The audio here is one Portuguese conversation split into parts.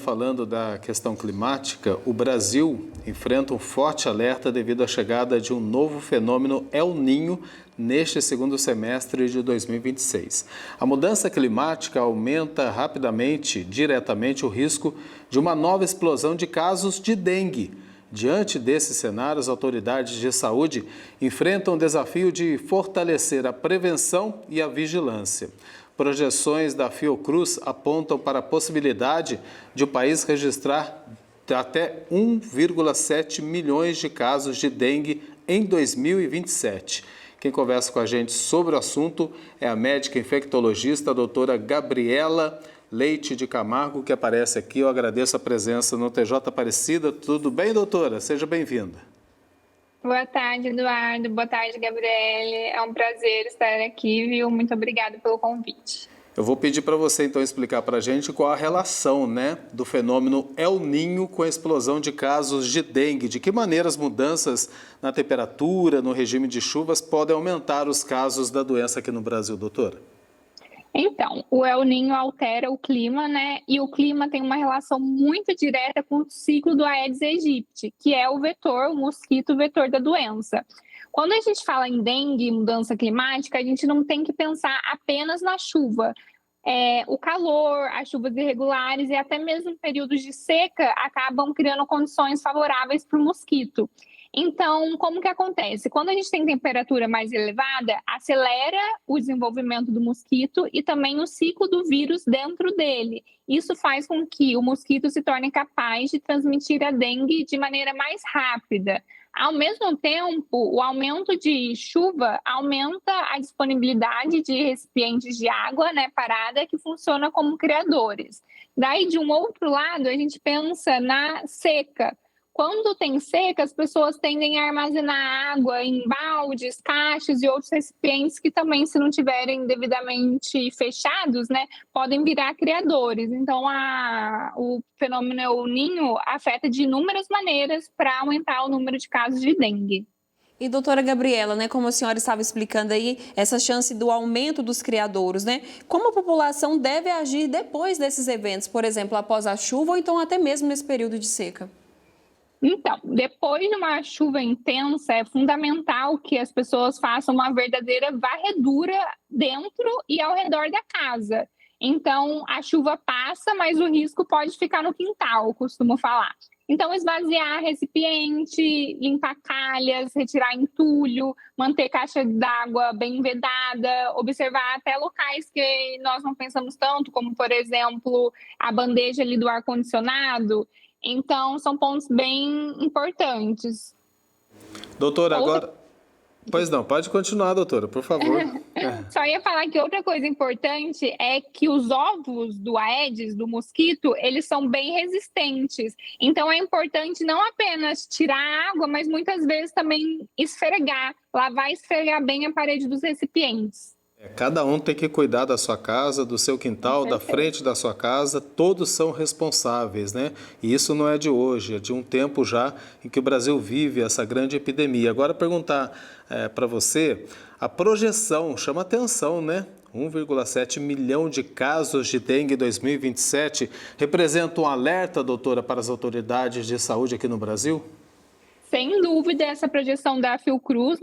falando da questão climática, o Brasil enfrenta um forte alerta devido à chegada de um novo fenômeno El Niño neste segundo semestre de 2026. A mudança climática aumenta rapidamente, diretamente, o risco de uma nova explosão de casos de dengue. Diante desse cenário, as autoridades de saúde enfrentam o desafio de fortalecer a prevenção e a vigilância. Projeções da Fiocruz apontam para a possibilidade de o país registrar até 1,7 milhões de casos de dengue em 2027. Quem conversa com a gente sobre o assunto é a médica infectologista, a doutora Gabriela Leite de Camargo, que aparece aqui. Eu agradeço a presença no TJ Aparecida. Tudo bem, doutora? Seja bem-vinda. Boa tarde, Eduardo. Boa tarde, Gabriele. É um prazer estar aqui, viu? Muito obrigada pelo convite. Eu vou pedir para você, então, explicar para a gente qual a relação, do fenômeno El Niño com a explosão de casos de dengue. De que maneira as mudanças na temperatura, no regime de chuvas, podem aumentar os casos da doença aqui no Brasil, doutora? Então, o El Niño altera o clima, E o clima tem uma relação muito direta com o ciclo do Aedes aegypti, que é o vetor, o mosquito vetor da doença. Quando a gente fala em dengue e mudança climática, a gente não tem que pensar apenas na chuva. O calor, as chuvas irregulares e até mesmo períodos de seca acabam criando condições favoráveis para o mosquito. Então, como que acontece? Quando a gente tem temperatura mais elevada, acelera o desenvolvimento do mosquito e também o ciclo do vírus dentro dele. Isso faz com que o mosquito se torne capaz de transmitir a dengue de maneira mais rápida. Ao mesmo tempo, o aumento de chuva aumenta a disponibilidade de recipientes de água, parada, que funcionam como criadores. Daí, de um outro lado, a gente pensa na seca. Quando tem seca, as pessoas tendem a armazenar água em baldes, caixas e outros recipientes que também, se não tiverem devidamente fechados, podem virar criadores. Então, o fenômeno El Niño afeta de inúmeras maneiras para aumentar o número de casos de dengue. E doutora Gabriela, como a senhora estava explicando aí, essa chance do aumento dos criadouros, como a população deve agir depois desses eventos, por exemplo, após a chuva ou então até mesmo nesse período de seca? Então, depois de uma chuva intensa, é fundamental que as pessoas façam uma verdadeira varredura dentro e ao redor da casa. Então, a chuva passa, mas o risco pode ficar no quintal, costumo falar. Então, esvaziar recipiente, limpar calhas, retirar entulho, manter caixa d'água bem vedada, observar até locais que nós não pensamos tanto, como, por exemplo, a bandeja ali do ar-condicionado. Então, são pontos bem importantes. Doutora, agora... Pois não, pode continuar, doutora, por favor. Só ia falar que outra coisa importante é que os ovos do Aedes, do mosquito, eles são bem resistentes. Então, é importante não apenas tirar a água, mas muitas vezes também lavar e esfregar bem a parede dos recipientes. Cada um tem que cuidar da sua casa, do seu quintal, da frente da sua casa, todos são responsáveis, E isso não é de hoje, é de um tempo já em que o Brasil vive essa grande epidemia. Agora, perguntar para você, a projeção chama atenção, 1,7 milhão de casos de dengue em 2027, representa um alerta, doutora, para as autoridades de saúde aqui no Brasil? Sem dúvida, essa projeção da Fiocruz,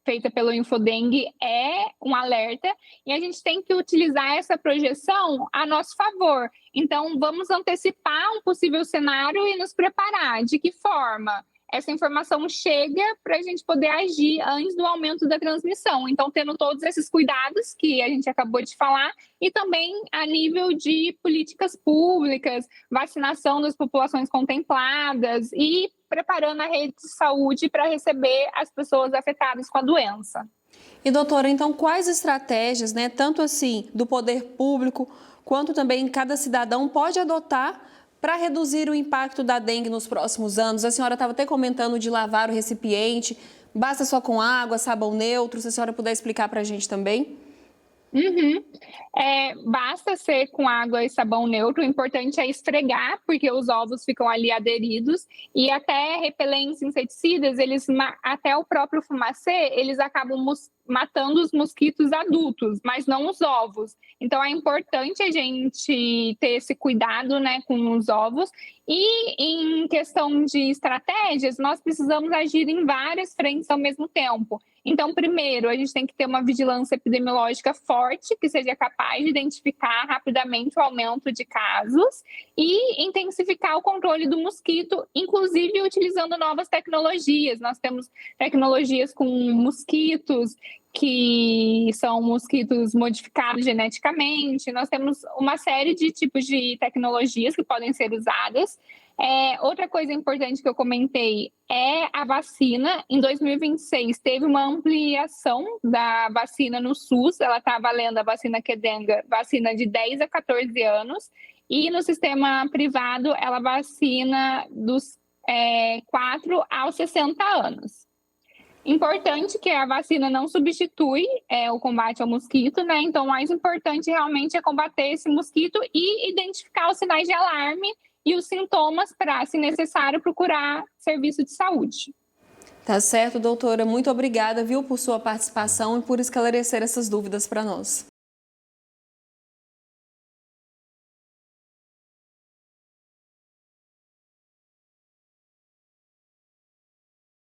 feita pelo Infodengue, é um alerta e a gente tem que utilizar essa projeção a nosso favor. Então, vamos antecipar um possível cenário e nos preparar. De que forma? Essa informação chega para a gente poder agir antes do aumento da transmissão. Então, tendo todos esses cuidados que a gente acabou de falar e também a nível de políticas públicas, vacinação das populações contempladas e preparando a rede de saúde para receber as pessoas afetadas com a doença. E, doutora, então, quais estratégias, tanto assim do poder público, quanto também cada cidadão pode adotar para reduzir o impacto da dengue nos próximos anos? A senhora estava até comentando de lavar o recipiente, basta só com água, sabão neutro, se a senhora puder explicar para a gente também. Basta ser com água e sabão neutro, o importante é esfregar, porque os ovos ficam ali aderidos, e até repelentes, inseticidas, até o próprio fumacê, eles acabam matando os mosquitos adultos, mas não os ovos. Então, é importante a gente ter esse cuidado, né, com os ovos. E em questão de estratégias, nós precisamos agir em várias frentes ao mesmo tempo. Então, primeiro, a gente tem que ter uma vigilância epidemiológica forte, que seja capaz de identificar rapidamente o aumento de casos e intensificar o controle do mosquito, inclusive utilizando novas tecnologias. Nós temos tecnologias com mosquitos, que são mosquitos modificados geneticamente. Nós temos uma série de tipos de tecnologias que podem ser usadas. Outra coisa importante que eu comentei é a vacina. Em 2026, teve uma ampliação da vacina no SUS. Ela está valendo a vacina Qdenga, vacina de 10 a 14 anos. E no sistema privado, ela vacina dos 4 aos 60 anos. Importante que a vacina não substitui o combate ao mosquito, né? Então, o mais importante realmente é combater esse mosquito e identificar os sinais de alarme e os sintomas para, se necessário, procurar serviço de saúde. Tá certo, doutora. Muito obrigada, viu, por sua participação e por esclarecer essas dúvidas para nós.